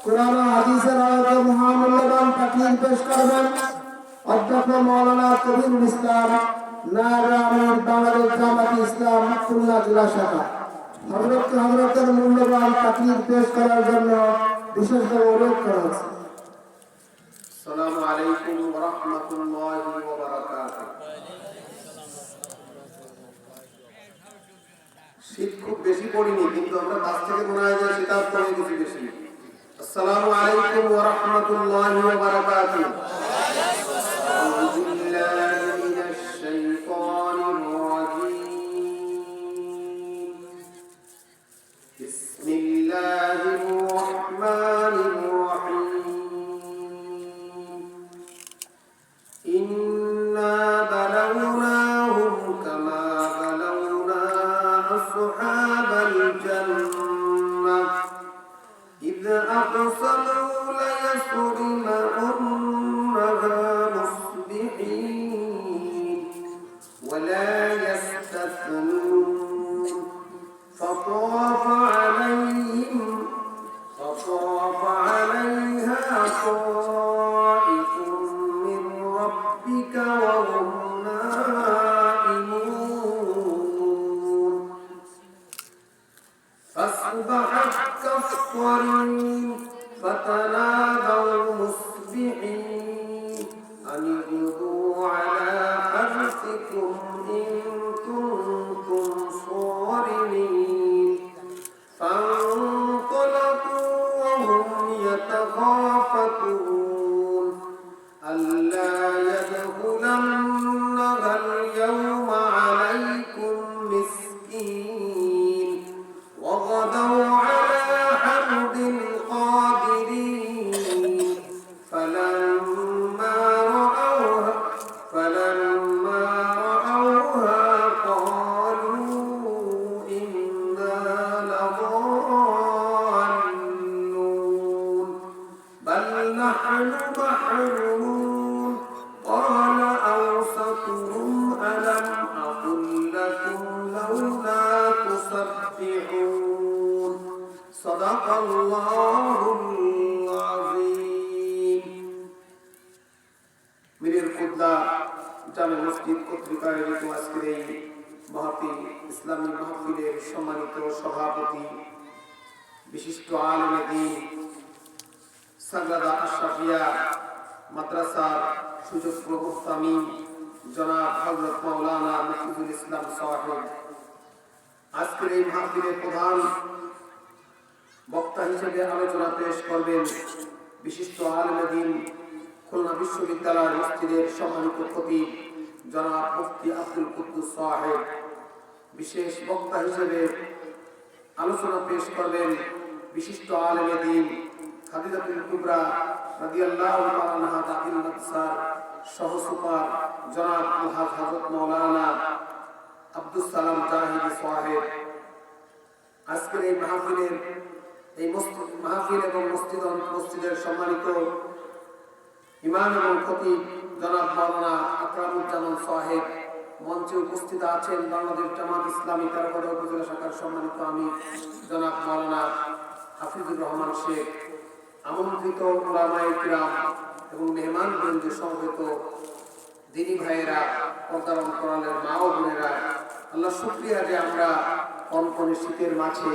কুরআন ও হাদিসের আলোকে মহামূল্যবান তাকরীর পেশ করবেন অধ্যক্ষ মাওলানা কবিরুল ইসলাম নায়েবে আমির বাংলাদেশ জামাত ইসলাম খুলনা জেলা শাখা। হযরতের মূল্যবান তাকরীর পেশ করার জন্য বিশেষভাবে অনুরোধ করা হচ্ছে। আসসালামু আলাইকুম ওয়া রাহমাতুল্লাহি ওয়া বারাকাতুহু। শীত খুব বেশি পড়িনি, কিন্তু আমরা কাছ থেকে মনে হয় যে শীতার পড়ে গেছি বেশি। আসসালামু আলাইকুম ওয়া রাহমাতুল্লাহি ওয়া বারাকাতুহু। আউযু বিল্লাহি মিনাশ শাইতানির রাজীম। বিসমিল্লাহির রাহমানির রাহিম। إنا بلوناهم كما بلونا أصحاب الجنة إذ أقسموا ليصرمنها مصبحين ولا يستثنون فطاف عليها طائف من ربك وهم نائمون فأصبحت كالصريم فتنادوا مصبحين أن اغدوا على حرثكم إن كنتم صارمين فانطلقوا وهم يتخافتون ألا يدخلنها اليوم عليكم مسكين وغدوا على حرد قادرين فلما رأوها قالوا إنا لضالون بل نحن محرومون قال أوسطهم ألم أقل لكم لولا تسبحون صدق الله العظيم। মিরের খুদলা জামে মসজিদ কর্তৃক আয়োজিত আজকের এই মাহফিল ইসলামী মাহফিলের সম্মানিত সভাপতি বিশিষ্ট আলেমে দ্বীন সাগরাদা আশরাফিয়া মাদ্রাসার সুযোগ্য মুফতি জনাব হযরত মাওলানা মুফতিজুল ইসলাম সাহেব, আজকের এই মাহফিলের প্রধান বক্তা হিসেবে আলোচনা পেশ করবেন বিশিষ্ট আলেমে দ্বীন খুলনা বিশ্ববিদ্যালয়ের মসজিদের সম্মানিত খতিব জনাব মুফতি আব্দুল কুদ্দুস সাহেব। বিশেষ বক্তা হিসেবে আলোচনা পেশ করবেন বিশিষ্ট আলেমে দ্বীন খাদিজাতুল কুবরা রাদিয়াল্লাহু তাআলা আনহা দাখিল মাদ্রাসার সহসুপার জনাব আলহাজ হযরত মাওলানা আব্দুস সালাম জাহিদি সাহেব। আজকের এই মাহফিলের মাহফিল এবং মসজিদের সম্মানিত ইমাম এবং খতিব জনাব মাওলানা আকরামুজ্জামান সাহেব। মঞ্চে উপস্থিত আছেন বাংলাদেশ জামাত ইসলামী তেরোগড় উপজেলা শাখার সম্মানিত আমির জনাব মাওলানা হাফিজুর রহমান শেখ, আমন্ত্রিত উলামায়ে কিরাম এবং মেহমানবৃন্দ সমবেত দিনী ভাইয়েরা, পর্দার অন্তরালের মা ও বোনেরা, আল্লাহ শুকরিয়া যে আমরা কনকনে শীতের মাঝে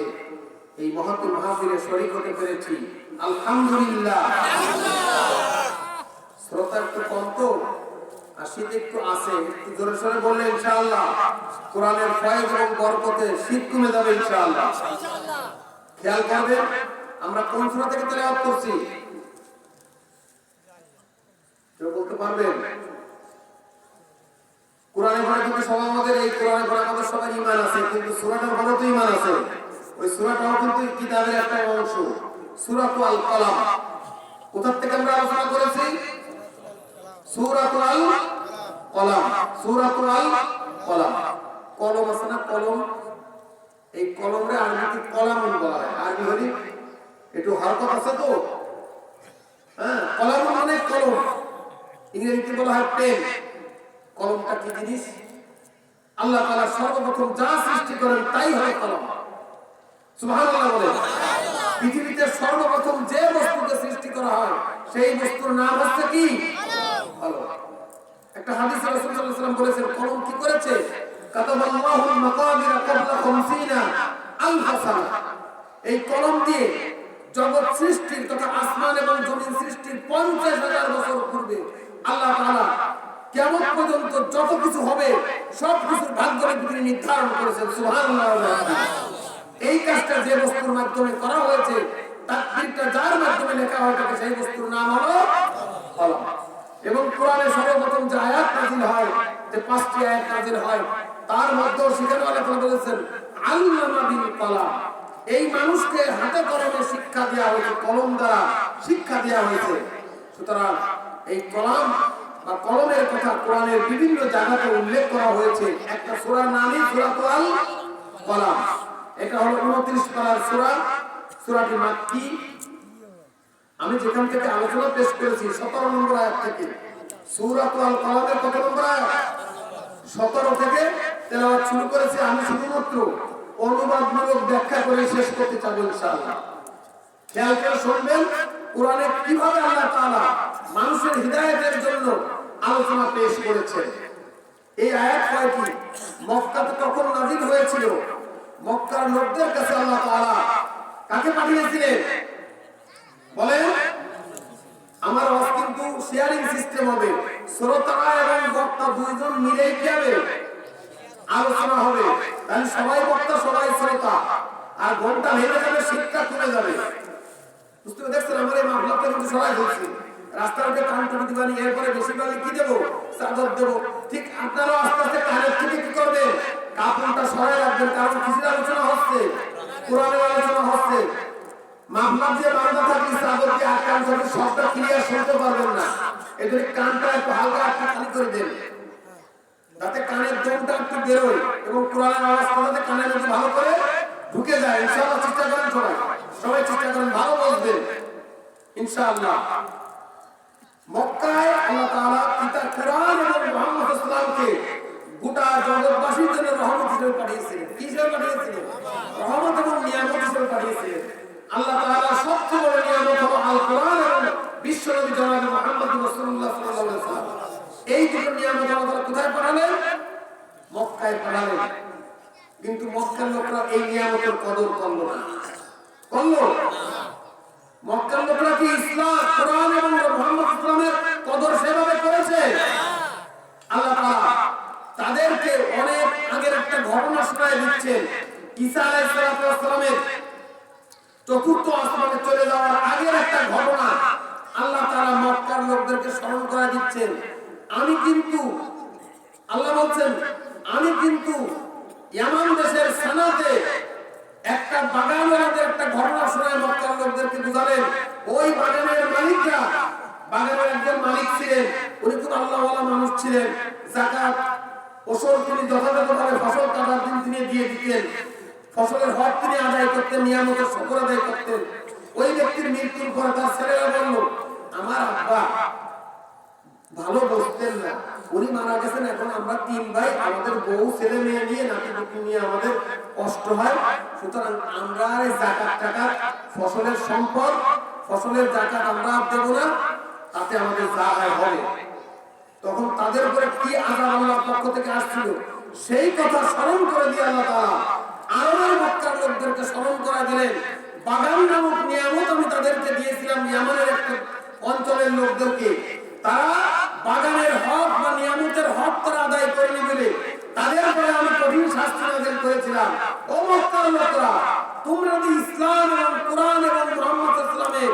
এই মহৎ মাহফিলে শরীক হতে পেরেছি। আলহামদুলিল্লাহ। শ্রোতা একটু কম তো, আর শীত একটু আছে, একটু জোরে সোরে বললে ইনশাআল্লাহ কোরআনের ফয়েজ এবং বরকতে শীত কমে যাবে ইনশাআল্লাহ। খেয়াল করবেন আমরা কোন সূরা থেকে তেলাওয়াত করছি, কেউ বলতে পারবেন? কোরআনে পড়ে কিন্তু সবাই আমাদের এই কোরআনে পড়ে আমাদের সবার ঈমান আছে, কিন্তু সূরাটার পরে তো ঈমান আছে। ওই সূরাটাও কিন্তু কিতাবের একটা অংশ, সূরাতুল কলাম। কোথা থেকে আমরা আলোচনা করেছি? সূরাতুল কলাম। সূরাতুল কলাম, কলম আছে না, কলম। এই কলমরে আরবিতে কলামুন বলা হয়। আরবি হলি একটু হরকত আছে তো, হ্যাঁ। কলম মানে কলম, ইংরেজিতে বলা হয় পেন। কলমটা কি জিনিস? আল্লাহ তাআলা সর্বপ্রথম যা সৃষ্টি করেন তাই হয় কলম। সুবহানাল্লাহ বলেন। পৃথিবীতে সর্বপ্রথম যে বস্তু করা হয় সেই বস্তুর নাম হচ্ছে কি কলম। একটা হাদিসে রাসূল সাল্লাল্লাহু আলাইহি ওয়াসাল্লাম বলেছেন কলম কি করেছে? কাতাবাল্লাহুল মাকাদিরা ক্বাবলা 50 আলফ সানা। এই কলম দিয়ে জগৎ সৃষ্টির তথা আসমান এবং জমিন সৃষ্টির 50,000 বছর পূর্বে আল্লাহ তাআলা কিয়ামত পর্যন্ত যত কিছু হবে সব কিছুর ভাগ্য তিনি নির্ধারণ করেছেন। সুবহানাল্লাহ। এই কাজটা যে বস্তুর মাধ্যমে করা হয়েছে তাকদীরটা যার মাধ্যমে লেখা হয়ে থাকে সেই বস্তুর নাম হলো কলম। এবং কোরআনে সর্বপ্রথম যে আয়াত নাযিল হয়, যে 5টি আয়াত নাযিল হয়, তার মধ্যে সেখানে আল্লাহ তাআলা বলেছেন আল্লামা বিল কলম। এই মানুষকে হাতে কলমে শিক্ষা দেওয়া হয়েছে, কলম দ্বারা শিক্ষা দেওয়া হয়েছে। সুতরাং এই কলম বা কলমের কথা কোরআনের বিভিন্ন জায়গাতে উল্লেখ করা হয়েছে। একটা সূরার নামই সূরাতুল কলম। এটা হলো 29 পারার সূরা, সূরাটি মাক্কি। আমি যেখান থেকে আলোচনা পেশ করেছি 17 নম্বর আয়াত থেকে, সূরাতুল কলমের কত নম্বর আয়াত? 17 থেকে তেলাওয়াত শুরু করেছি। আমি শুধুমাত্র অনুবাদমূলক ব্যাখ্যা করে শেষ করতে চাই ইনশাআল্লাহ। খেয়াল করে শুনবেন কোরআনে কিভাবে আল্লাহ তাআলা মানুষের হিদায়াতের জন্য আলোচনা পেশ করেছেন। এই আয়াত কয়টি? মক্কাতে কখন নাযিল হয়েছিল? মক্কার লোকদের কাছে আল্লাহ তাআলা কাকে পাঠিয়েছিলেন বলেন? আমার ওয়াজ কিন্তু শেয়ারিং সিস্টেম হবে, শ্রোতারা এবং বক্তা দুইজন মিলেই কি হবে আলোচনা হবে। তাহলে সবাই বক্তা সবাই শ্রোতা, আর ঘন্টা ভেঙে যাবে, শিক্ষা কমে যাবে। বুঝতে দেখছেন আমার এই মামলাটা কিন্তু সবাই বলছি রাস্তার উপরে কান টুপি দিবানি, এরপরে বেশি পারলে কি দেবো? চাদর দেবো। ঠিক আপনারাও আস্তে আস্তে কানের থেকে কি করবেন? কাপড়টা সরাই রাখবেন, কারণ কিসের আলোচনা হচ্ছে? কোরআনের আলোচনা হচ্ছে। মামলা যে বান্দা থাকলে চাদর দিয়ে আটকান থাকলে সবটা ক্লিয়ার শুনতে পারবেন না। এদের কানটা একটু হালকা একটু খালি করে দেন, যাতে কানের দমটা একটু বেরোয় এবং কোরআনের আওয়াজটা যাতে কানের মধ্যে ভালো করে ঢুকে যায়। ইনশাআল্লাহ চেষ্টা করেন, সবাই চেষ্টা করেন, ভালো বলবেন ইনশাআল্লাহ। মক্কায় আল্লাহ তাআলা কিতাব কোরআন এবং মুহাম্মদ সাল্লাল্লাহু গোটা জগৎবাসীর জন্য রহমত হিসেবে পাঠিয়েছিলেন। কি হিসেবে পাঠিয়েছিলেন? রহমত এবং নিয়ামত হিসেবে পাঠিয়েছিলেন। আল্লাহ তাআলা সবচেয়ে বড় নিয়ামত হলো আল কোরআন এবং বিশ্বনবী জনাব মুহাম্মদ রাসূলুল্লাহ সাল্লাল্লাহু আলাইহি ওয়াসাল্লাম। এই দুটো নিয়ামত আল্লাহ কোথায় পাঠালেন? মক্কায় পাঠালেন। কিন্তু মক্কার লোকরা এই নিয়ামতের কদর করল না। করল? মক্কার লোকরা কি ইসলাম, কোরআন এবং মুহাম্মদ ইসলামের কদর সেভাবে করেছে? আল্লাহ তাআলা তাদেরকে অনেক আগের একটা ঘটনা শোনায় দিচ্ছেন। ঈসা আলাইহিস সালামের চতুর্থ আসমানে চলে যাওয়ার আগের একটা ঘটনা আল্লাহ তাআলা মক্কার লোকদেরকে স্মরণ করা দিচ্ছেন। আল্লাহ বলছেন আমি কিন্তু ইয়ামান দেশের সানাতে একটা বাগানের একটা ঘটনা শোনায় মক্কার লোকদেরকে বুঝালেন। ওই বাগানের মালিকরা, বাগানের একজন মালিক ছিলেন, উনি খুব আল্লাহওয়ালা মানুষ ছিলেন। যাকাত ফসল তিনি যথাযথভাবে ফসল কাটার দিন তিনি দিয়ে দিতেন, ফসলের হক তিনি আদায় করতেন, নিয়ামতের শুকর আদায় করতেন। ওই ব্যক্তির মৃত্যুর পর তার ছেলেরা বলল আমার আব্বা ভালো বসতেন না, উনি মারা গেছেন, এখন আমরা 3 ভাই, আমাদের বউ ছেলে মেয়ে নিয়ে নাতি পুতি নিয়ে আমাদের কষ্ট হয়, সুতরাং আমরা আর যাকাত টাকা ফসলের সম্পদ ফসলের যাকাত আমরা দেব না, তাতে আমাদের যা হয় হবে। তখন তাদের উপরে কি আযাব আল্লাহর পক্ষ থেকে আসছিল সেই কথা স্মরণ করে দিয়ে আল্লাহ তাআলা আরবের মক্কার লোকদেরকে স্মরণ করা দিলেন। বাগান নামক নিয়ামত আমি তাদেরকে দিয়েছিলাম ইয়ামানের একটা অঞ্চলের লোকদেরকে। তারা বাগানের হক বা নিয়ামতের হক তারা আদায় করে নিবে, তাদের উপরে আমি কঠিন শাস্তি নাযিল করেছিলাম। ও মক্কার লোকরা, তোমরা যদি ইসলাম এবং কোরআন এবং মুহাম্মদ ইসলামের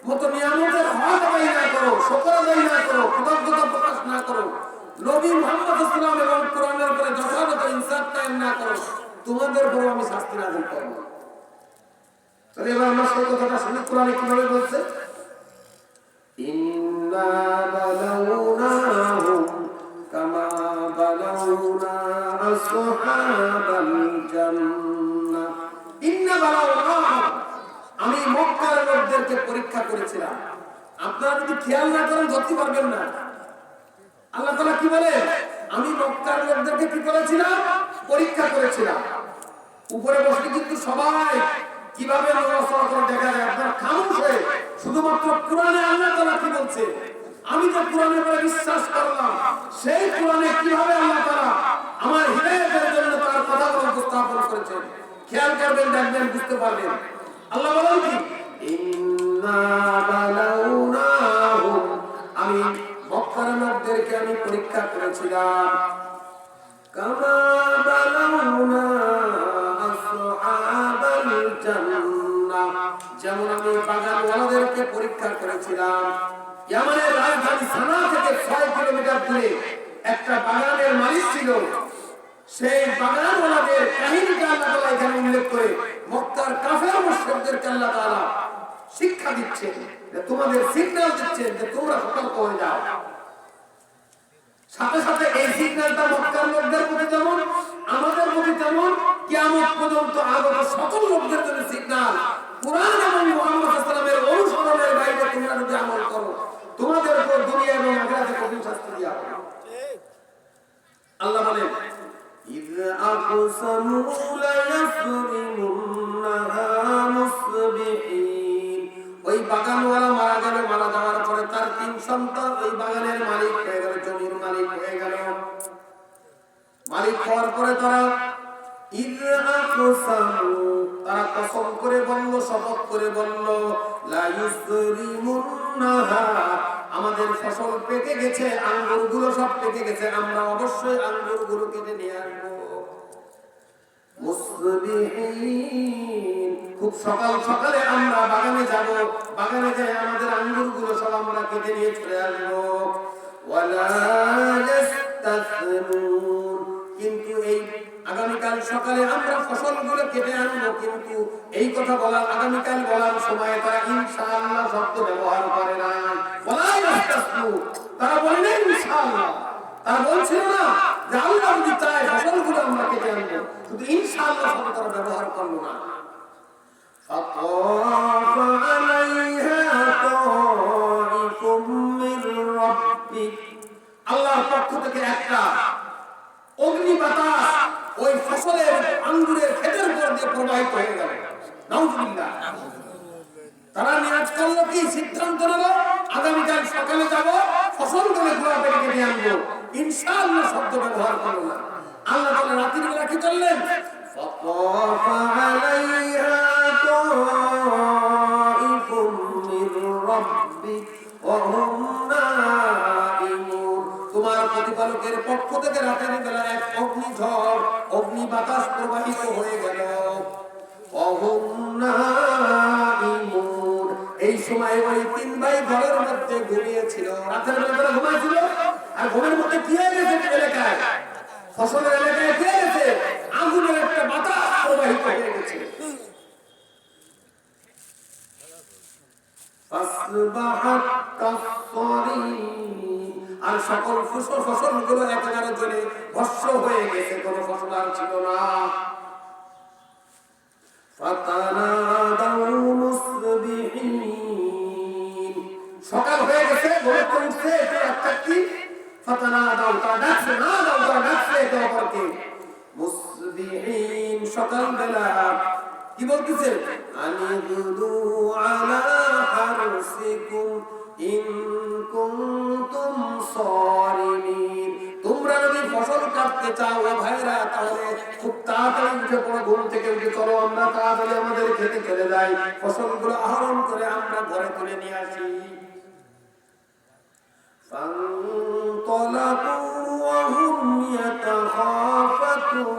মতো নিয়ামতের হক আদায় না করো, শুকর আদায় না করো, কৃতজ্ঞতা প্রকাশ না করো, নবী মুহাম্মদ ইসলাম এবং কোরআনের উপরে যথাযথ ইনসাফ কায়েম না করো, তোমাদের উপর আমি শাস্তি নাযিল করব। তাহলে এবার আমরা সেই কথাটা শুনি কোরআনে কিভাবে বলছে, ইন্না বালাউনাহুম কামা বালাউনা আসহাবাল জান্নাহ। ইন্না বালাউনাহুম, আমি মক্কার লোকদেরকে পরীক্ষা করেছিলাম। আপনারা যদি খেয়াল না করেন ধরতে পারবেন না। আল্লাহ তাআলা কি বলে, আমি মক্কার লোকদেরকে কি করেছিলাম? পরীক্ষা করেছিলাম। উপরে বসে কিন্তু সবাই কিভাবে নড়াচড়া করে দেখা যায়, আপনারা খামোশ হয়ে শুধুমাত্র কোরআনে আল্লাহ তাআলা কি বলছে, আমি যে কোরআনের উপরে বিশ্বাস করলাম, সেই কোরআনে কিভাবে আল্লাহ তাআলা আমার হিদায়াতের জন্য তার কথাগুলো উপস্থাপন করেছেন। খেয়াল করবেন, দেখবেন, বুঝতে পারবেন। আল্লাহ বলেন কি, ইন্না বালাউনাহুম, আমি মক্কার লোকদেরকে আমি পরীক্ষা করেছিলাম, কামা বালাউনা আসহাবাল জান্নাহ, যেমন আমি বাগানওয়ালাদেরকে পরীক্ষা করেছিলাম। ইয়ামানের রাজধানী সানা থেকে 6 কিলোমিটার দূরে একটা বাগানের মালিক ছিল। সেই বাগানওয়ালাদের কাহিনীটা আল্লাহ তাআলা এখানে উল্লেখ করে মক্কার কাফের মুশরিকদেরকে আল্লাহ তাআলা শিক্ষা দিচ্ছেন, যে তোমাদের সিগন্যাল দিচ্ছেন যে তোমরা সতর্ক হয়ে যাও। সাথে সাথে এই সিগন্যালটা মক্কার লোকদের প্রতি যেমন আমাদের প্রতি তেমন কিয়ামত পর্যন্ত আগত সকল লোকদের জন্য সিগন্যাল। কুরআন এবং মুহাম্মদ সাল্লাল্লাহু আলাইহি ওয়াসাল্লামের অনুসরণের বাইরে তোমরা যদি আমল করো, তোমাদের উপর দুনিয়া এবং আখিরাতে কঠিন শাস্তি দেওয়া হবে। আল্লাহ বলেন, ইয আকসামু লা ইয়াসরিমুন্নাহা মুসবিহিন, ওই বাগানওয়ালা মারা গেল, মারা যাওয়ার পরে তার 3 সন্তান ওই বাগানের মালিক হয়ে গেল, জমির মালিক হয়ে গেল। মালিক হওয়ার পরে তারা ইয আকসামু, তারা কসম করে বলল, শপথ করে বলল, লা ইউসরিমুন্নাহা, আমাদের ফসল পেকে গেছে, আঙ্গুরগুলো সব পেকে গেছে, আমরা অবশ্যই আঙ্গুরগুলো কেটে নিয়ে আসবো। মুসবিহিন, খুব সকাল সকালে আমরা বাগানে যাব, বাগানে যাই আমাদের আঙ্গুরগুলো সব আমরা কেটে নিয়ে চলে আসবো। ওয়ালা ইস্তাসনুন, কিন্তু এই আগামীকাল সকালে আমরা ফসলগুলো কেটে আনবো, কিন্তু এই কথা বলার আগামীকাল বলার সময় তারা ইনশাআল্লাহ শব্দ ব্যবহার করে না। ওয়ালা ইস্তাসনুন, তারা বলে না ইনশাআল্লাহ, তারা বলছিল না যে আল্লাহ যদি চায় ফসলগুলো আমরা কেটে আনবো, শুধু ইনশাআল্লাহ শব্দ তারা ব্যবহার করলো না। ফাতাফা আলাইহা তাইফুম মির রাব্বিক, আল্লাহর পক্ষ থেকে একটা অগ্নি বাতাস ওই ফসলের আঙ্গুরের ক্ষেতের উপর দিয়ে প্রবাহিত হয়ে গেল। নাউজুবিল্লাহ। তারা নিয়াজ করলো কি, সিদ্ধান্ত নিল আগামীকাল সকালে যাব, ফসলগুলো ঘোরা পেটে কেটে আনবো, ইনশাআল্লাহ শব্দ ব্যবহার করলো না। আল্লাহ তাআলা রাতের বেলা কি করলেন, ফাতাফা আলাইহা তাইফুম মির রাব্বিক ওয়া হুম নাইমুন, তোমার প্রতিপালকের পক্ষ থেকে রাতের বেলা এক অগ্নিঝড়, অগ্নি বাতাস প্রবাহিত হয়ে গেল। ওয়া হুম নাইমুন, এই সময় ওই 3 ভাই ঘরের মধ্যে ঘুমিয়েছিল, রাতের বেলা ঘুমাইছিল। আর ঘুমের মধ্যে কি হয়ে গেছে, এলাকায় ফসলের এলাকায় কি হয়ে গেছে, আগুনের একটা বাতাস প্রবাহিত হয়ে গেছে। ফাসবাহাত কাসরিম, আর সকল ফসলগুলো একেবারে জ্বলে ভস্ম হয়ে গেছে, কোনো ফসল আর ছিল না। ফাতানাদাউ মুসবিহিন, সকাল হয়ে গেছে, ভোর উঠছে, এটা একটা কি, ফাতানাদাউ, তারা ডাকছে, না দাও, তারা ডাকছে একে অপরকে, মুসবিহিন, সকালবেলা। কি বলতেছে, আনিদু আলা হারসিকুম ইন কুনতুম সারিমিন, তোমরা যদি ফসল কাটতে চাও ভাইরা, তাহলে খুব তাড়াতাড়ি উঠে পড়ো, ঘুম থেকে উঠে চলো, আমরা তাড়াতাড়ি আমাদের খেতে চলে যাই, ফসলগুলো আহরণ করে আমরা ঘরে তুলে নিয়ে আসি। ফানতালাকু ওয়া হুম ইয়াতাখাফাতুন,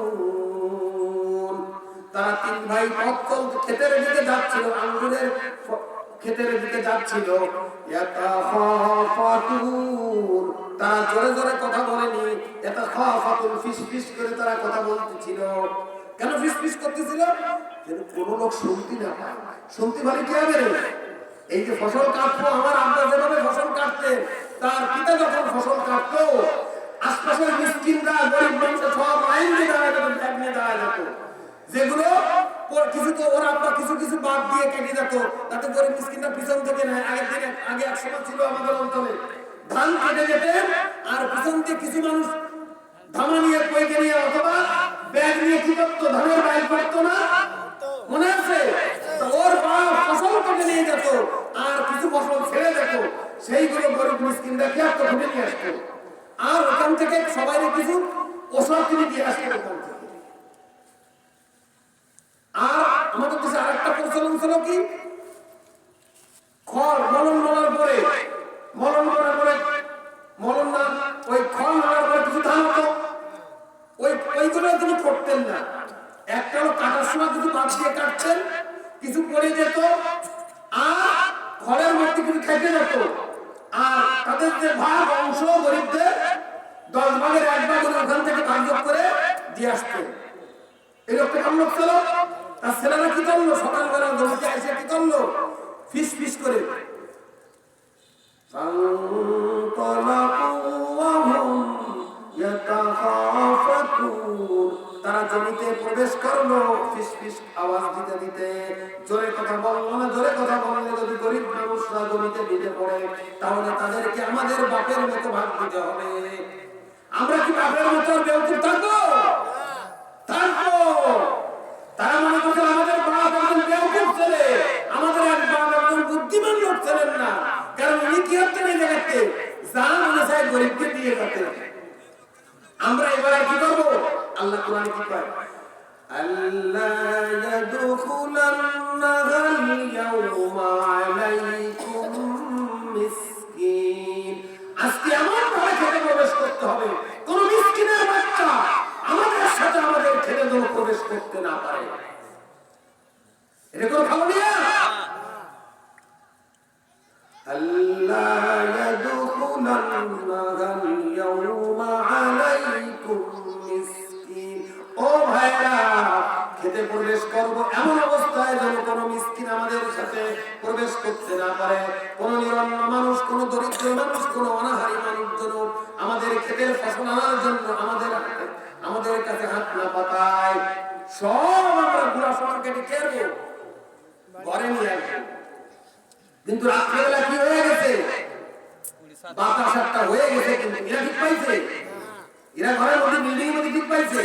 তারা 3 ভাই পথ ক্ষেতের দিকে যাচ্ছিল, আঙ্গুরের ক্ষেতের দিকে যাচ্ছিল। ইয়াতাখাফাতুন, তারা জোরে জোরে কথা বলেনি, ইয়াতাখাফাতুন, ফিসফিস করে তারা কথা বলতেছিল। কেন ফিসফিস করতেছিল, যেন কোনো লোক শুনতে না পায়। শুনতে পারে কি হবে রে, এই যে ফসল কাটবো, আমার আব্বা যেভাবে ফসল কাটতে, তার পিতা যখন ফসল কাটতো, আশপাশের মিসকিনরা, গরিব মানুষ সব লাইন দিয়ে দাঁড়ায় যেত, ব্যাগ নিয়ে দাঁড়ায় যেত, যেগুলো কিছু তো ওরা আব্বা কিছু কিছু বাদ দিয়ে কেটে যেত, তাতে গরিব মিসকিনরা পিছন থেকে নেয়। আগে এক সময় ছিল আমাদের অঞ্চলে, ধান কেটে যেতেন আর পিছন দিয়ে কিছু মানুষ ধামা নিয়ে, কইকে নিয়ে অথবা ব্যাগ নিয়ে কি করতো, ধানের বাইর করতো না, মনে আছে, ওর বাপ ফসল কেটে নিয়ে যেত, আর ফসল ছেড়ে যেত, সেইগুলো গরিব মিসকিনরা খেয়াল করে নিয়ে আসতো, আর ওখান থেকে সবাই কিছু ওষুধ কিনে দিয়ে আসতো ওখান থেকে। আর আমাদের দেশে আরেকটা প্রচলন ছিল কি, খড় মলন মলার পরে মলন না, ওই খড় মারার পরে কিছু ধান হতো, ওইগুলো তিনি করতেন না। একটা কাটার সময় কিছু বাদ দিয়ে কাটছেন, কিছু পড়ে যেত, আর খড়ের মধ্যে কিছু থেকে যেত, আর তাদের যে ভাগ অংশ গরিবদের 10 ভাগের 1 ভাগ ওখান থেকে ভাগ করে দিয়ে আসতেন। এই লোকটা কেমন লোক ছিল? তার ছেলেরা কি করলো, সকালবেলা জমিতে এসে কি করলো, ফিস ফিস করে তারা জমিতে প্রবেশ করলো, ফিস ফিস আওয়াজ দিতে দিতে। জোরে কথা বললো না, জোরে কথা বললে যদি গরিব মানুষরা জমিতে দিতে পড়ে, তাহলে তাদেরকে আমাদের বাপের মতো ভাগ দিতে হবে। আমরা কি বাপের মতো বেউকুফ থাকবো? থাকবো। তারা মনে করছে আমাদের বাপ একজন বেউকুফ ছেলে, আমাদের এক বাপ একজন বুদ্ধিমান লোক ছিলেন না, কারণ উনি কি হচ্ছেন এই জায়গাতে যা মনে চায় গরিবকে দিয়ে যেতে। আমরা এবার কি করবো? আল্লাহ কোরআনে কি কয়, আল্লা ইয়াদখুলান্নাহাল ইয়াওমা আলাইকুম মিসকিন। আজকে এমন ভাবে খেতে প্রবেশ করতে হবে কোন মিসকিনের বাচ্চা আমাদের সাথে আমাদের খেতে যেন প্রবেশ করতে না পারে। এটা কোনো ভালো নিয়া? আল্লা ইয়াদখুলান্নাহাল ইয়াওমা আলাইকুম মিসকিন। ও ভাইরা, খেতে প্রবেশ করব এমন অবস্থায় যেন কোনো মিসকিন আমাদের সাথে প্রবেশ করতে না পারে, কোন নিরন্ন মানুষ, কোন দরিদ্র মানুষ, কোন অনাহারী মানুষ যেন আমাদের খেতের ফসল আনার জন্য আমাদের কাছে হাত না পাতায়। সব আমরা গুড়া সবার কেটে খেলবো, ঘরে নিয়ে আসবো। কিন্তু রাত্রেবেলা কি হয়ে গেছে, বাতাস একটা হয়ে গেছে, কিন্তু এরা ঠিক পাইছে, এরা ঘরের মধ্যে বিল্ডিং এর মধ্যে ঠিক পাইছে।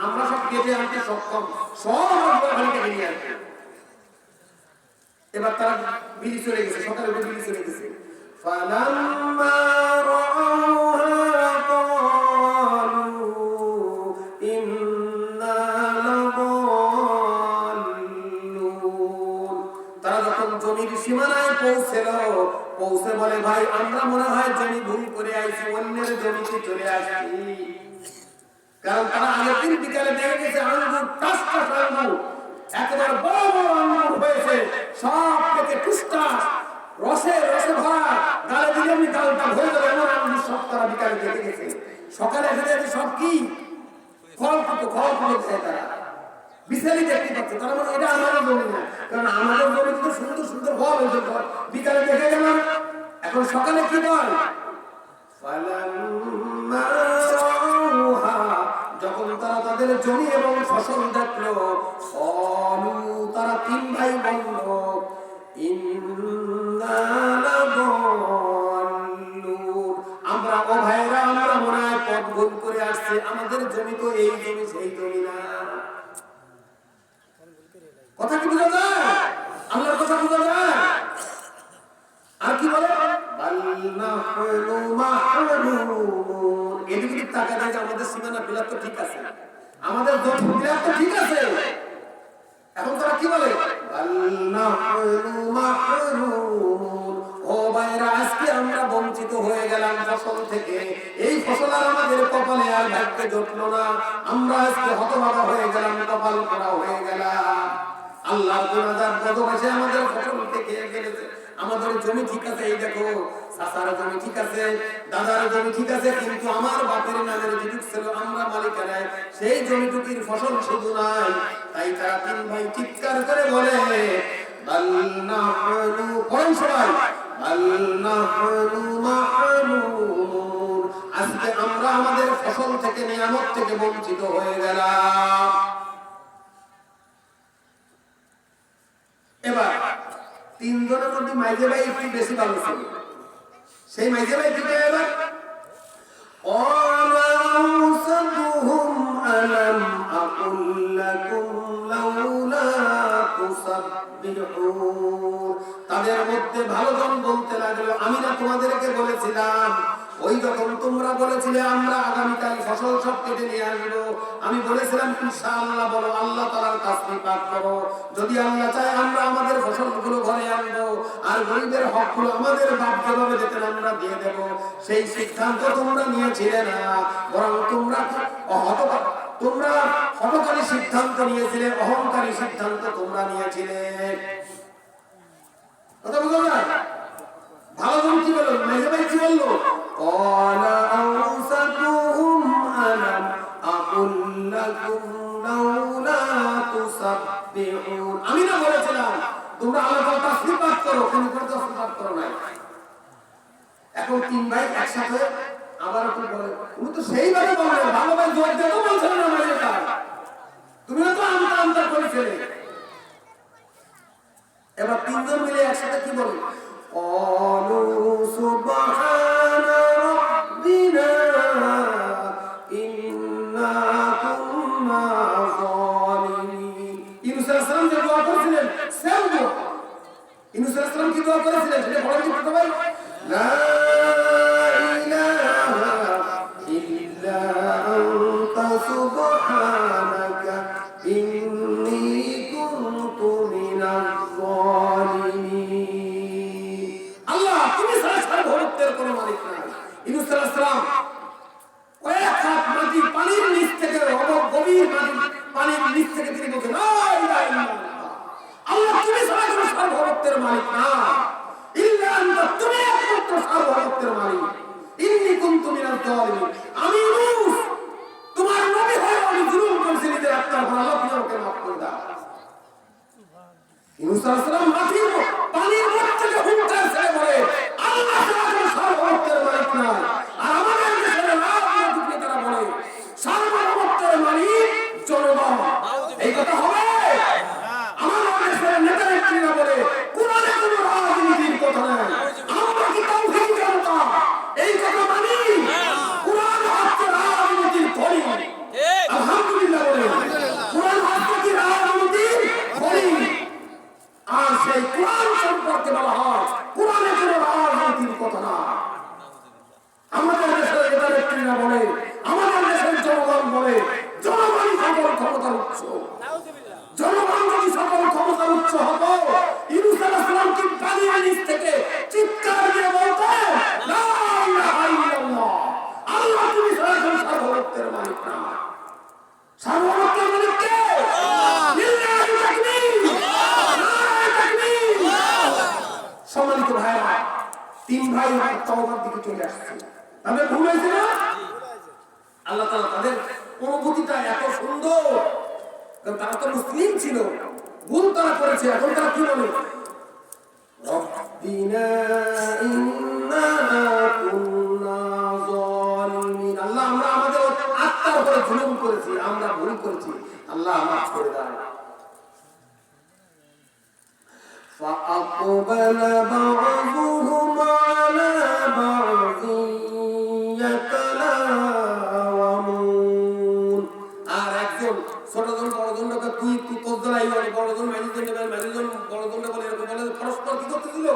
আমরা সব কেটে আনতে সক্ষম, সব নিয়ে আসবে। এবার তারা বিলি চলে গেছে, সকালে উঠে বিলি চলে গেছে। তারা যখন জমির সীমানায় পৌঁছে বলে, ভাই আমরা মনে হয় জমি ভুল করে আইছি, অন্যের জমিতে চলে আসছি। কারণ তারা আগের দিন বিকালে দেখে গেছে আঙ্গুর, টাস টাস আঙ্গুর, একেবারে বড় বড় আঙ্গুর হয়েছে, সব থেকে টুসটাস রসে রসে ভরা, গালে দিলে আমি গালটা ভরে যাবে এমন আঙ্গুর সব তারা বিকালে দেখে গেছে। সকালে এসে দেখে সব কি ফল খায়, তারা বিশালি দেখতে পাচ্ছে। তারা মানে এটা আমাদের জমি না, কারণ আমাদের জমি কিন্তু সুন্দর সুন্দর ফল হয়েছে, বিকালে দেখে গেলাম। এখন সকালে কি বল, যখন তারা তাদের জমি এবং ফসল দেখলো, তারা 3 ভাই বলল, আমরা ও ভাইরা, আমরা মনে হয় পথ ভুল করে আসছে, আমাদের জমি তো এই জমি সেই জমি না। কথা কি বোঝা যায়? আল্লাহর কথা বোঝা যায়? আর কি বলে, এদিকে টাকা দেয় যে আমাদের সীমানা বিলাপ তো ঠিক আছে, আমাদের জমি বিলাপ তো ঠিক আছে। এখন তারা কি বলে, ও ভাইরা, আজকে আমরা বঞ্চিত হয়ে গেলাম ফসল থেকে, এই ফসল আর আমাদের কপালে আর ভাগ্যে জুটলো না, আমরা আজকে হতভাগা হয়ে গেলাম, কপাল করা হয়ে গেলাম। আল্লাহ গুনাহগার বদমাশে আমাদের ফসল থেকে গেছে। আমাদের জমি ঠিক আছে, এই দেখো চাচার জমি ঠিক আছে, দাদার জমি ঠিক আছে, কিন্তু আমার বাপের নামের যেটুক ছিল আমরা মালিকানায়, সেই জমিটুকির ফসল শুধু নাই। তাই তারা 3 ভাই চিৎকার করে বলে, আজকে আমরা আমাদের ফসল থেকে, নিয়ামত থেকে বঞ্চিত হয়ে গেলাম। এবার 3 জনের মধ্যে মাইজে ভাই একটু বেশি ভালো ছিল, সেই মাইজে ভাই কি করে, এবার ألم أقل لكم তুসাব্বিহুন। তাদের মধ্যে ভালো জন বলতে লাগলো, আমি না তোমাদেরকে বলেছিলাম ওই যখন তোমরা বলেছিলে আমরা আগামীকাল ফসল সব কেটে নিয়ে আসবো, আমি বলেছিলাম ইনশাআল্লাহ বলো, আল্লাহ তাআলার তাসবিহ পাঠ করো, যদি আল্লাহ চায় আমরা আমাদের ফসলগুলো ঘরে আনবো আর গরিবের হকগুলো আমাদের বাপ যেভাবে দিতেন আমরা দিয়ে দেব। সেই সিদ্ধান্ত তোমরা নিয়েছিলে না, বরং তোমরা হঠকারী সিদ্ধান্ত নিয়েছিলে, অহংকারী সিদ্ধান্ত তোমরা নিয়েছিলে। কথা বুঝলো না? ভালো জন কি বললো, মেজে ভাই কি বললো? ক্বালা আওসাতুহুম আলাম আকুল লাকুম লাউলা তুসাব্বিহুন। আমি না বলেছিলাম তোমরা আল্লাহর তাসবিহ পাঠ করো, কিন্তু তোমরা তাসবিহ পাঠ করো না। এখন তিন ভাই একসাথে আবার কি বলে, তুমি তো সেইভাবে বলে ভালো ভাই জোর দিয়ে তো বলছো না মেজে ভাই, তুমি তো আমতা আমতা করেছিলে। এবার তিনজন মিলে একসাথে কি বলে, قالوا سبحان ربنا إنا كنا ظالمين। ইউনূস আলাইহিস সালাম যে দোয়া করেছিলেন সেম দোয়া। ইউনূস আলাইহিস সালাম কি দোয়া করেছিলেন সেটা বলেন কি করতে পারি? লা ইলাহা ইল্লা আনতা সুবহানাকা ইন্নী কুনতু মিনাজ জালিমিন। আল্লাহ তুমি ছাড়া সার্বভৌমত্বের কোনো মালিক নাই। ইউনূস আলাইহিস সালাম কয়েক হাত মাটি পানির নিচ থেকে, গভীর পানির নিচ থেকে তিনি বলছেন লা ইলাহা ইল্লাল্লাহ, আল্লাহ তুমি ছাড়া কোনো সার্বভৌমত্বের মালিক না, ইল্লা আনতা তুমি একমাত্র সার্বভৌমত্বের মালিক, ইন্নী কুনতু মিনাজ জালিমিন। আমি ইউনূস তোমার নবী হয়ে আমি জুলুম করেছি নিজের আত্মার উপর, আল্লাহ তুমি আমাকে মাফ করে দাও। ইউনূস আলাইহিস সালাম মাটির পানির মধ্যে থেকে হুঙ্কার ছেড়ে বলে আল্লাহ ছাড়া কোনো সার্বভৌমত্বের মালিক নাই। আর আমাদের দেশের রাজনীতি তারা বলে সার্বভৌমত্বের মালিক জনগণ। এই কথা হবে? আমাদের দেশের নেতা নেত্রীরা বলে কোরআনে কোনো রাজনীতির কথা নেই, আমরা কি তাওহীদ জনতা এই কথা মানি? কোরআন হচ্ছে রাজনীতির খড়ি। আলহামদুলিল্লাহ বলে কোরআন হচ্ছে কি রাজনীতির খড়ি। আর সেই কোরআন সম্পর্কে বলা হয় কোরআনে কোনো রাজনীতির কথা না। আমাদের দেশের নেতা নেত্রীরা বলে, আমাদের দেশের জনগণ বলে জনগণই সকল ক্ষমতার উৎস। জনগণ যদি সকল ক্ষমতার উৎস হতো, ইউনূস আলাইহিস সালাম কি পানির নিচ থেকে চিৎকার দিয়ে বলতেন লা ইলাহা ইল্লাল্লাহ, আল্লাহ তুমি ছাড়া কোনো সার্বভৌমত্বের মালিক না। সার্বভৌমত্বের মালিক কে? লিল্লাহি তাকবীর, নারায়ে তাকবীর। সম্মানিত ভাইরা, তিন ভাই তওবার দিকে চলে আসছে, তাদের ভুল হয়েছে না? আল্লাহ তাআলা তাদের অনুভূতিটা এত সুন্দর, কারণ তারা তো মুসলিম ছিল, ভুল তারা করেছে, এখন তারা কি বলে? রব্বিনা ইন্না কুন্না যালিমিন। আল্লাহ আমরা আমাদের আত্মার উপরে জুলুম করেছি, আমরা ভুল করেছি, আল্লাহ মাফ করে দাও। فأقبل بعضهم على بعض يتلاومون। আর একজন ছোটজন বড়জনকে তুই তোজলাই বলে, বড়জন মাঝিজন বলে, মাঝিজন বড়জনকে বলে, এরকম বলে পরস্পর কি করতেছিল?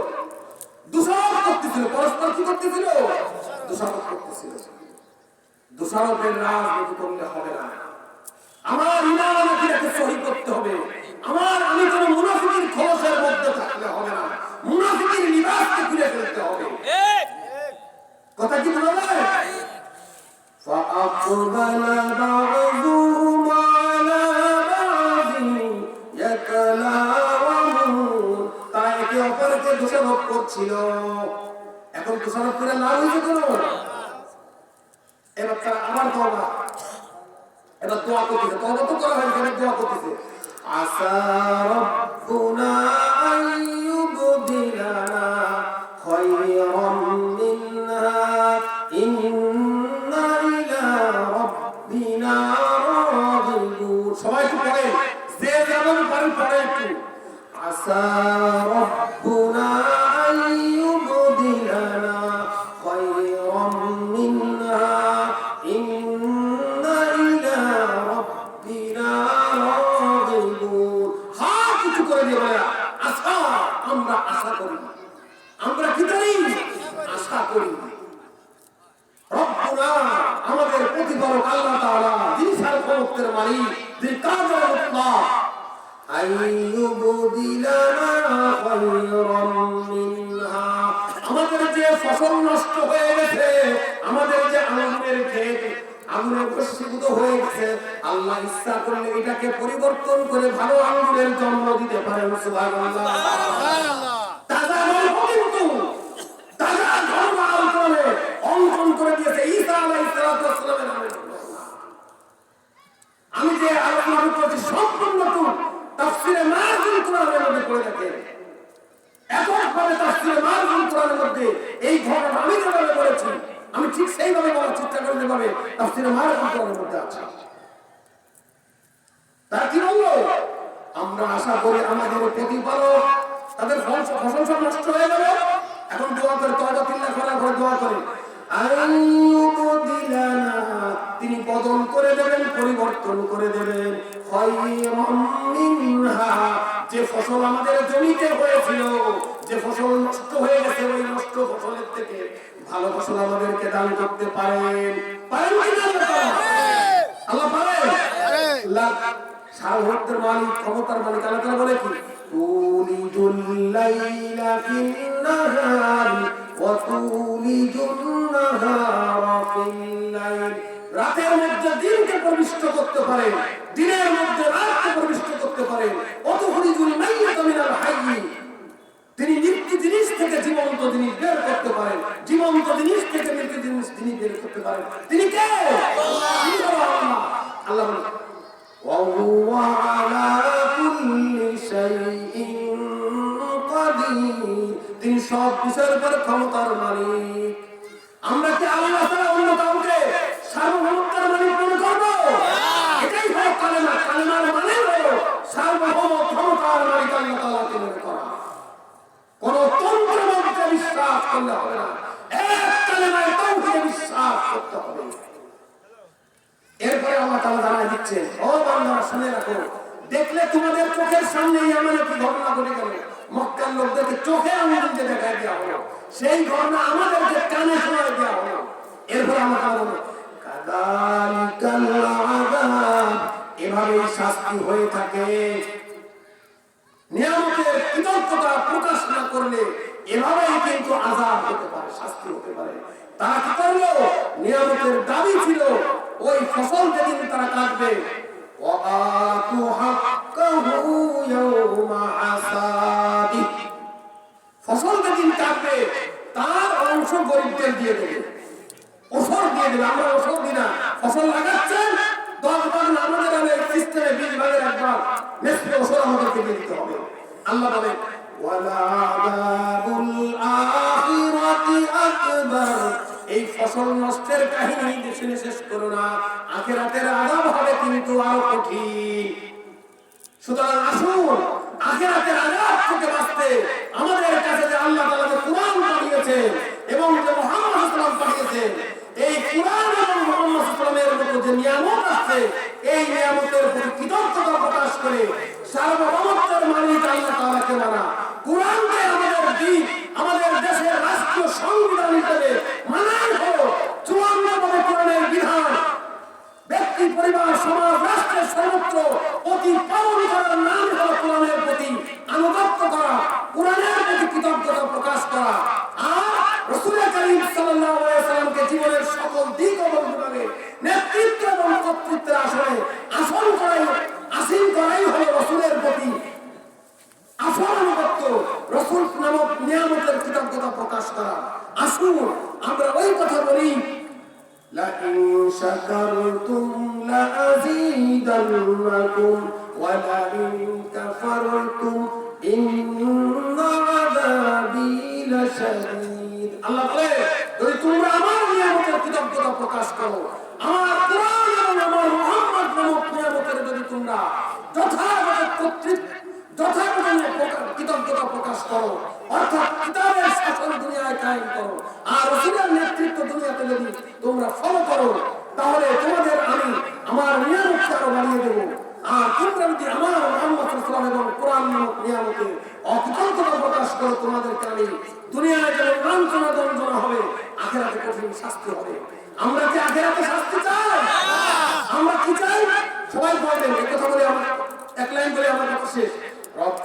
দোষারোপ করতেছিল। পরস্পর কি করতেছিল? দোষারোপ করতেছিল। দোষারোপের রাজনীতি করলে হবে না। আমার ইমান আমাকে সহি করতে হবে। আমি কোন মুনাফিকের খোলসের মধ্যে থাকলে হবে না, মুনাফিকের লিবাসকে খুলে ফেলতে হবে। কথা কি বলা যায়? فأقبل بعضهم على بعض يتلاومون। তারা একে অপরকে দোষারোপ করছিল। এখন দোষারোপ করে লাভ হয়েছে কোনো? এবার তারা আবার তওবা, এবার দোয়া করতেছে, তওবা তো করা হয়েছে, এবার দোয়া করতেছে আসা রব্বুনা আইয়ুবদিলানা খায়রাম মিনহা ইন্না ইলা রাব্বিনা রাগিবুন। সবাই একটু পড়ে, যে যেমন পারেন পড়ে একটু। আসা রব্বুনা আইয়ুবদিলানা খায়রাম মিনহা ইন্না ইলা রাব্বিনা রাগিবুন। হাত উঁচু করে দিয়ে বলে বাড়ি যিনি কাদের মুতলাক আইয়ুবদিলানা খায়রাম মিনহা আমাদের যে ফসল নষ্ট হয়ে গেছে আমাদের যে আঙ্গুরের ক্ষেত আঙ্গুরের বশীভূত হয়ে গেছে আল্লাহ ইচ্ছা করলে এটাকে পরিবর্তন করে ভালো আঙ্গুরের জন্ম দিতে পারেন সুবহানাল্লাহ তাজা গল্প কিন্তু তাজা ধর্ম আলোচনে অঙ্কন করে দিয়েছে ঈসা আলাইহিস সালামের নামে আমি যে আলোচনা করছি সম্পূর্ণটুকু তাফসীরে মারজুল কোরআনের মধ্যে পড়ে থাকে এককভাবে তাফসীরে মারজুল কোরআনের মধ্যে এই ঘটনা আমি যেভাবে বলেছি আমি ঠিক সেইভাবে বলার চেষ্টা করি যেভাবে তাফসীরে মারজুল কোরআনের মধ্যে আছে তারা কি বললো আমরা আশা করি আমাদের প্রতিপালক তাদের ফসল সব নষ্ট হয়ে যাবে এখন দোয়া করে তওবা তিল্লাহ করার পরে দোয়া করে আইয়ুবদিলানা তিনি বদল করে দেবেন পরিবর্তন করে দেবেন খায়রাম মিনহা যে ফসল আমাদের জমিতে হয়েছিল যে ফসল নষ্ট হয়ে গেছে ওই নষ্ট ফসলের থেকে ভালো ফসল আমাদেরকে দান করতে পারেন পারেন কি না আল্লাহ পারেন আল্লাহ সার্বভৌমত্বের মালিক ক্ষমতার মালিক আল্লাহ তাআলা বলে কি তুলিজুল লাইলা ফিন নাহারি ওয়া তুলিজুন নাহারা ফিল লাইল রাতের মধ্যে দিনকে প্রবিষ্ট করতে পারে দিনের মধ্যে রাতকে প্রবিষ্ট করতে পারে ওয়াতুখরিজুল মাইয়াতা মিনাল হাইয়্যি তিনি মৃত জিনিস থেকে জীবন্ত জিনিস বের করতে পারেন জীবন্ত জিনিস থেকে মৃত জিনিস তিনি বের করতে পারেন তিনি কে আল্লাহ আল্লাহ وهو على كل شيء قدير তিনি সব বিষয়ের উপর ক্ষমতার মালিক আমরা কি আল্লাহ তাআলা অন্য কাউকে সার্বভৌমত্বের মালিক মনে করব এটাই হলো কালেমা কালেমার মানে হলো সার্বভৌম ক্ষমতার মালিক আল্লাহ তাআলাকে মনে করা কোন তন্ত্রমন্ত্রে বিশ্বাস করলে হবে না এক কালেমায় তাওহীদে বিশ্বাস করতে হবে এরপরে আল্লাহ তাআলা জানাই দিচ্ছেন ও বান্দারা শুনে রাখো দেখলে তোমাদের চোখের সামনে এমন একটি ঘটনা ঘটে গেল মক্কার লোকদেরকে চোখে আঙুল দিয়ে দেখাই দেওয়া হলো সেই ঘটনা আমাদেরকে কানে শোনাই দেওয়া হলো এরপরে আল্লাহ তাআলা বলে কাযালিকাল আযাব এভাবেই শাস্তি হয়ে থাকে নিয়ামতের কৃতজ্ঞতা প্রকাশ না করলে এভাবেই কিন্তু আযাব হতে পারে শাস্তি হতে পারে তারা কি করলো নিয়ামতের দাবি ছিল ওই ফসল যেদিন তারা কাটবে ওয়াআতু হাক্কাহু ইয়াওমা হাসাদি ফসল যেদিন কাটবে তার অংশ গরিবদের দিয়ে দেবে ওষুধ দিয়ে দেবে আমরা ওষুধ দিই না ফসল লাগাচ্ছেন 10 ভাগ আমাদের আলে সিস্টেমে 20 ভাগের একবার নেসফে ওষুধ আমাদেরকে দিয়ে দিতে হবে আল্লাহ বলে ওয়ালা আযাবুল আখিরাতি আকবার এই ফসল নষ্টের কাহিনী শুনে শেষ করো না আখিরাতের আযাব হবে কিন্তু আরো কঠিন সুতরাং আসুন আখিরাতের আযাব থেকে বাঁচতে আমাদের কাছে যে আল্লাহ তাআলা যে কুরআন পাঠিয়েছেন এবং যে মুহাম্মদ সাল্লাল্লাহু আলাইহি ওয়াসাল্লাম পাঠিয়েছেন এই কুরআন এবং মুহাম্মদ সাল্লাল্লাহু আলাইহি ওয়াসাল্লামের মতো যে নিয়ামত আছে এই নিয়ামতের প্রতি কৃতজ্ঞতা প্রকাশ করে সার্বভৌমত্বের মালিক আল্লাহ তাআলাকে মানা কুরআনকে আমাদের দিন আমাদের দেশের রাষ্ট্রীয় সংবিধান হিসেবে মানাই হলো 54 কোরআনের বিধান ব্যক্তি পরিবার সমাজ রাষ্ট্রের সর্বত্র অতি পালন করার নাম হলো কোরআনের প্রতি আনুগত্য করা কোরআনের প্রতি কৃতজ্ঞতা প্রকাশ করা আর রাসূল করিম সাল্লাল্লাহু আলাইহি ওয়াসাল্লামকে জীবনের সকল দিক এবং বিভাগে নেতৃত্ব এবং কর্তৃত্বের আসীন করাই হলো রাসূলের প্রতি আসল আনুগত্য রাসূল নামক নিয়ামতের কৃতজ্ঞতা প্রকাশ করা আসুন আমরা ওই কথা বলি لئن شكرتم لأزيدنكم ولئن كفرتم إن عذابي لشديد الله বলে যদি তোমরা আমার নিয়ামতের কৃতজ্ঞতা প্রকাশ করো আমার কোরআন এবং আমার মুহাম্মদ নামক নিয়ামতের যদি তোমরা যথাযথ কৃতজ্ঞতা প্রকাশ করো অর্থাৎ কিতাবের শাসন দুনিয়ায় কায়েম করো আর রাসূলের নেতৃত্ব দুনিয়াতে যদি তোমরা ফলো করো তাহলে তোমাদের আমি আমার নিয়ামতকে আরো বাড়িয়ে দেব আর তোমরা যদি আমার মুহাম্মদ সাল্লাল্লাহু আলাইহি ওয়াসাল্লাম এবং কোরআন নামক নিয়ামতে অকৃতজ্ঞতা প্রকাশ করো তোমাদেরকে আমি দুনিয়ায় যেমন লাঞ্ছনা দণ্ডনা হবে আখিরাতে কঠিন শাস্তি হবে আমরা কি আখিরাতে শাস্তি চাই আমরা কি চাই সবাই পড়বেন, এই কথা বলে আমার এক লাইন বলে আমার কথা শেষ।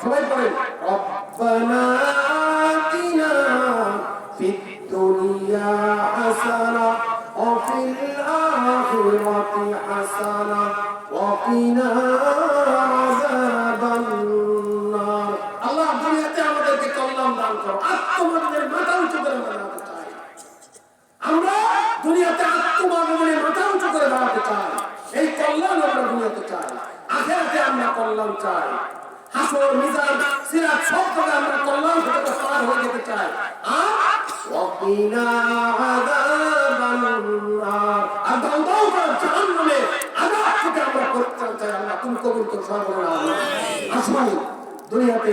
সবাই পড়েন, রব্বানা আতিনা ফিদ দুনিয়া হাসানা ওয়া ফিল আখিরাতি হাসানা ওয়া কিনা আযাবান নার। আল্লাহ দুনিয়াতে আমাদেরকে কল্যাণ দান করো। আত্মমর্যাদার মাথা উঁচু করে দাঁড়াতে চাই আমরা, দুনিয়াতে আত্মমর্যাদার মাথা উঁচু করে দাঁড়াতে চাই। এই কল্যাণ আমরা দুনিয়াতে চাই, আখিরাতে আমরা কল্যাণ চাই। হাসর মিজান সিরাত সব থেকে আমরা কল্যাণ থেকে পার হয়ে যেতে চাই। আর ওয়াকিনা আযাবান নার, আর দাও করে জাহান্নামে আযাব থেকে আমরা পরিত্রাণ চাই। আল্লাহ তুমি কবুল করো সর্বনা আমিন। আসুন দুনিয়াতে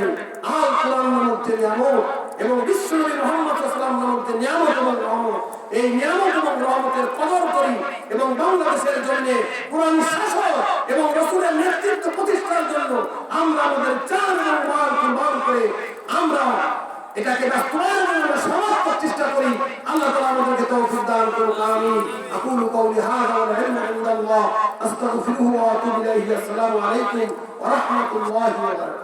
আল কোরআন নামক যে নিয়ামত এবং বিশ্বনবী মুহাম্মদ সাল্লাল্লাহু আলাইহি ওয়াসাল্লাম নামক যে নিয়ামত এবং রহমত, এই নিয়ামত এবং রহমতের কদর করি এবং বাংলাদেশের জন্য কোরআন শাসন এবং রাসূলের নেতৃত্ব প্রতিষ্ঠার জন্য আমরা আমাদের জান এবং মাল কুরবান করে আমরা এটাকে বাস্তবায়নের জন্য সর্বোচ্চ চেষ্টা করি। আল্লাহ তাআলা আমাদেরকে তৌফিক দান করুন, আমিন। আকুলু কওলি হাযা ওয়া ইলমু ইনদাল্লাহ আস্তাগফিরুহু ওয়া আতুবু ইলাইহি। আসসালামু আলাইকুম ওয়া রাহমাতুল্লাহি ওয়া বারাকাতুহু।